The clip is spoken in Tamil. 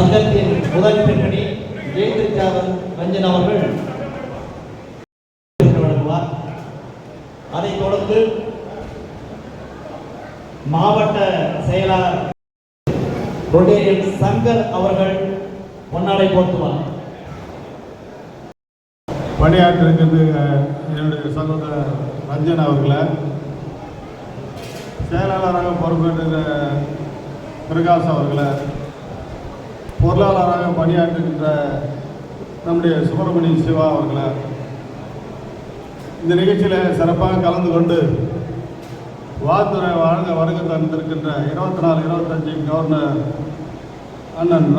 சங்கத்தின் முதல் பெண்மணி ஜெயந்திரிகாவன் ரஞ்சன் அவர்கள் வழங்குவார். அதைத் தொடர்ந்து மாவட்ட செயலாளர் ரொட்டேரியன் சங்கர் அவர்கள் பொன்னாடை போர்த்துவார். பணியாற்றிருக்கிறது என்னுடைய சகோதரர் ரஞ்சன் அவர்களை, செயலாளராக பொறுப்பேற்ற பிரகாஷ் அவர்களை, பொருளாளராக பணியாற்றுகின்ற நம்முடைய சுப்பிரமணிய சிவா அவர்களை, இந்த நிகழ்ச்சியில் சிறப்பாக கலந்து கொண்டு வாழ்த்துறை வழங்க வருகை தந்திருக்கின்ற 24-25 கவர்னர் அண்ணன்